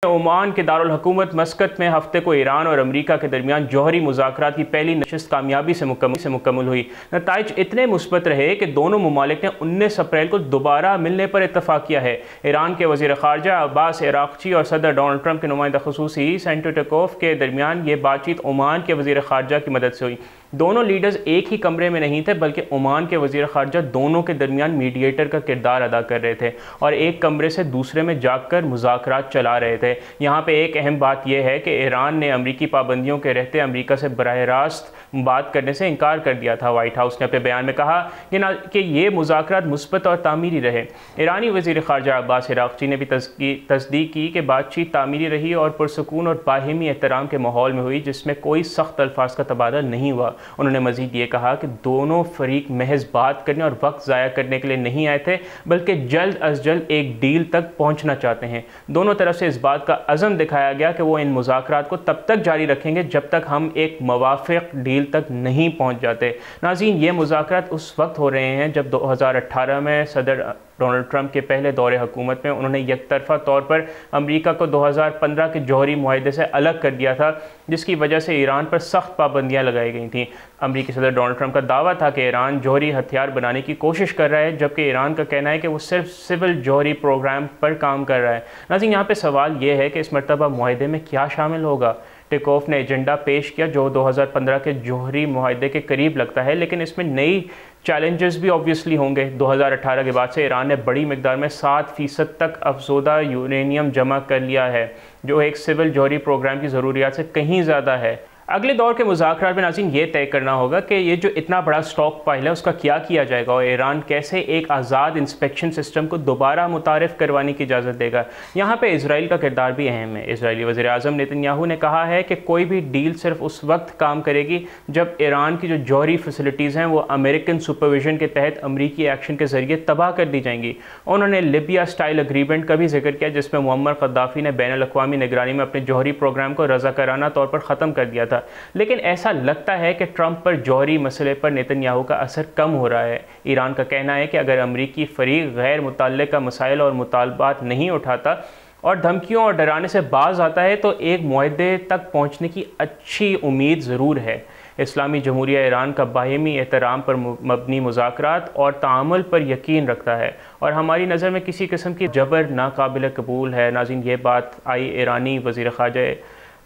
Oman के दारुल हुकूमत मस्कत में हफ्ते को ईरान और अमरीका के दरमियान जौहरी मुज़ाकरात की पहली नशिस्त कामयाबी से मुकम्मल हुई। नताइज इतने मुस्बत रहे कि दोनों ममालिक ने 19 अप्रैल को दोबारा मिलने पर इत्तफाक किया है। ईरान के वज़ीर ख़ारजा अब्बास अराग़ची और सदर डोनाल्ड ट्रंप के नुमाइंदा ख़ुसूसी सेंटर टेकोफ के दरमियान ये बातचीत ओमान के वज़ीर ख़ारजा की मदद से हुई। दोनों लीडर्स एक ही कमरे में नहीं थे, बल्कि ओमान के वज़ीर ख़ारजा दोनों के दरमियान मीडिएटर का किरदार अदा कर रहे थे और एक कमरे से दूसरे में जाकर मुज़ाकरात चला रहे थे। यहाँ पे एक अहम बात यह है कि ईरान ने अमरीकी पाबंदियों के रहते अमरीका से बराह रास्त बात करने से इनकार कर दिया था। वाइट हाउस ने अपने बयान में कहा कि ये मुज़ाकरात मुस्बत और तामीरी रहे। ईरानी वज़ीर ख़ारजा अब्बास अराग़ची ने भी तस्दीक की कि बातचीत तामीरी रही और पुरसकून और बाहिमी एहतराम के माहौल में हुई, जिसमें कोई सख्त अल्फाज का तबादला नहीं हुआ। उन्होंने मज़ीद ये कहा कि दोनों फरीक महज बात करने और वक्त ज़ाया करने के लिए नहीं आए थे, बल्कि जल्द अज जल्द एक डील तक पहुँचना चाहते हैं। दोनों तरफ से इस बात का अज़म दिखाया गया कि वो इन मुज़ाकरात को तब तक जारी रखेंगे जब तक हम एक मुवाफ़िक़ डील तक नहीं पहुँच जाते। नाज़रीन, ये मुज़ाकरात उस वक्त हो रहे हैं जब 2018 में सदर डोनाल्ड ट्रंप के पहले दौरे हुकूमत में उन्होंने यकतरफ़ा तौर पर अमरीका को 2015 के जौहरी मुआहदे से अलग कर दिया था, जिसकी वजह से ईरान पर सख्त पाबंदियां लगाई गई थीं। अमरीकी सदर डोनाल्ड ट्रंप का दावा था कि ईरान जौहरी हथियार बनाने की कोशिश कर रहा है, जबकि ईरान का कहना है कि वो सिर्फ सिविल जौहरी प्रोग्राम पर काम कर रहा है। नाज़रीन, यहाँ पर सवाल ये है कि इस मरतबा मुआहदे में क्या शामिल होगा। टेकोफ ने एजेंडा पेश किया जो 2015 के जौहरी मुआहदे के करीब लगता है, लेकिन इसमें नई चैलेंजेस भी ऑब्वियसली होंगे। 2018 के बाद से ईरान ने बड़ी मिकदार में 7% तक अफसोदा यूरेनियम जमा कर लिया है, जो एक सिविल जौहरी प्रोग्राम की ज़रूरियात से कहीं ज़्यादा है। अगले दौर के मुज़ाकरात में नाज़रीन ये तय करना होगा कि ये जो इतना बड़ा स्टॉक पाइल है उसका क्या किया जाएगा और ईरान कैसे एक आज़ाद इंस्पेक्शन सिस्टम को दोबारा मुतारिफ़ करवाने की इजाज़त देगा। यहाँ पे इसराइल का किरदार भी अहम है। इसराइली वज़ीर आज़म नेतन्याहू ने कहा है कि कोई भी डील सिर्फ उस वक्त काम करेगी जब ईरान की जो जौहरी फैसिलिटीज़ हैं वो अमेरिकन सुपरविजन के तहत अमरीकी एक्शन के ज़रिए तबाह कर दी जाएंगी। उन्होंने लिबिया स्टाइल एग्रीमेंट का भी जिक्र किया, जिसमें मुअम्मर क़द्दाफ़ी ने बैनुल अक़वामी निगरानी में अपने जौहरी प्रोग्राम को रज़ाकाराना तौर पर ख़त्म कर दिया था। लेकिन ऐसा लगता है कि ट्रंप पर जौहरी मसले पर नेतन्याहू का असर कम हो रहा है। ईरान का कहना है कि अगर अमरीकी फरीक गैर मुतल्लिका मसाइल और मुतालबात नहीं उठाता और धमकियों और डराने से बाज आता है तो एक मुआहदे तक पहुँचने की अच्छी उम्मीद ज़रूर है। इस्लामी जमहूरिया ईरान का बाहिमी एहतराम पर मबनी मुज़ाकरात और तामुल पर यकीन रखता है और हमारी नज़र में किसी किस्म की जबर नाकाबिल कबूल है। नाज़रीन, ये बात आई ईरानी वज़ीर ख़ारजा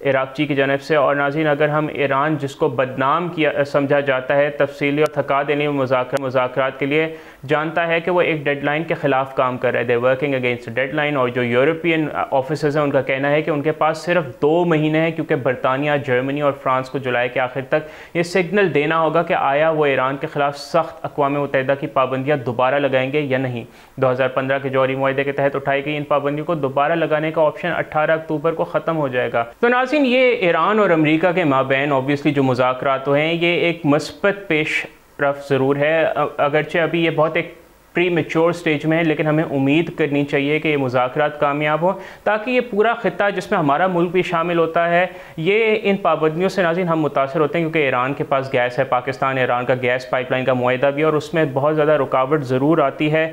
अराग़ची की जानब से। और नाज़रीन, अगर हम ईरान जिसको बदनाम किया समझा जाता है तफसीली और थका देने में मुज़ाकरात के लिए, जानता है कि वो एक डेडलाइन के ख़िलाफ़ काम कर रहा है। There working against deadline. और जो यूरोपियन ऑफिसर्स हैं उनका कहना है कि उनके पास सिर्फ 2 महीने हैं, क्योंकि बरतानिया, जर्मनी और फ्रांस को जुलाई के आखिर तक ये सिग्नल देना होगा कि आया वो ईरान के ख़िलाफ़ सख्त अक़वाम मुत्तहिदा की पाबंदियाँ दोबारा लगाएंगे या नहीं। 2015 के जौहरी मुआहदे के तहत उठाई गई इन पाबंदियों को दोबारा लगाने का ऑप्शन 18 अक्टूबर को ख़त्म हो जाएगा। तो ये ईरान और अमेरिका के माबैन ऑब्वियसली जो मुज़ाकरात हैं ये एक मस्बत पेश रफ्त ज़रूर है, अगरचे अभी ये बहुत एक प्री मैच्योर स्टेज में है, लेकिन हमें उम्मीद करनी चाहिए कि ये मुज़ाकरात कामयाब हो, ताकि ये पूरा ख़ित्ता जिसमें हमारा मुल्क भी शामिल होता है, ये इन पाबंदियों से नाज़रीन हम मुतासर होते हैं, क्योंकि ईरान के पास गैस है, पाकिस्तान ईरान का गैस पाइपलाइन का मुआहदा भी है और उसमें बहुत ज़्यादा रुकावट ज़रूर आती है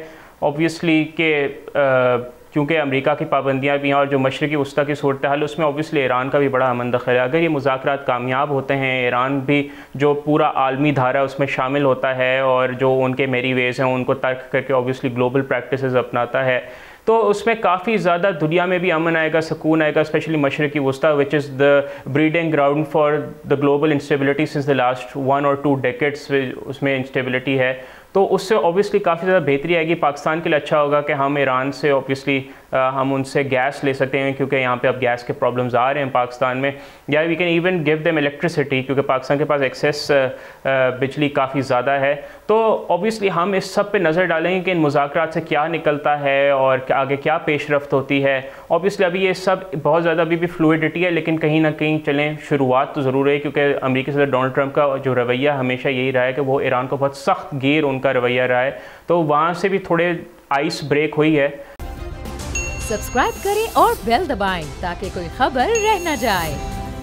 ऑब्वियसली कि क्योंकि अमेरिका की पाबंदियां भी हैं और जो मशरक़ी वस्ता की सूरत हाल उसमें ऑब्वियसली ईरान का भी बड़ा अमन दखल है। अगर ये मुज़ाकरात कामयाब होते हैं, ईरान भी जो पूरा आलमी धारा उसमें शामिल होता है और जो उनके मेरी वेज़ हैं उनको तर्क करके ऑब्वियसली ग्लोबल प्रैक्टिसेस अपनाता है, तो उसमें काफ़ी ज़्यादा दुनिया में भी अमन आएगा, सुकून आएगा, स्पेशली मशरक़ी वस्ता which is the breeding ground for the global instability since the last 1 और 2 डेकेड्स उसमें इंस्टेबिलिटी है। तो उससे ऑब्वियसली काफ़ी ज़्यादा बेहतरी आएगी। पाकिस्तान के लिए अच्छा होगा कि हम ईरान से ऑब्वियसली हम उनसे गैस ले सकते हैं, क्योंकि यहाँ पे अब गैस के प्रॉब्लम्स आ रहे हैं पाकिस्तान में, या we can even give them electricity, क्योंकि पाकिस्तान के पास एक्सेस बिजली काफ़ी ज़्यादा है। तो ऑब्वियसली हम इस सब पे नज़र डालेंगे कि इन मुज़ाकरात से क्या निकलता है और आगे क्या पेश रफ्त होती है। ऑब्वियसली अभी ये सब बहुत ज़्यादा अभी भी फ्लूइडिटी है, लेकिन कहीं ना कहीं चलें शुरुआत तो ज़रूर है, क्योंकि अमेरिकी सदर डोनाल्ड ट्रंप का जो रवैया हमेशा यही रहा है कि वो ईरान को बहुत सख्त गिर उनका रवैया रहा है, तो वहाँ से भी थोड़े आइस ब्रेक हुई है। सब्सक्राइब करें और बेल दबाएं ताकि कोई खबर रह न जाए।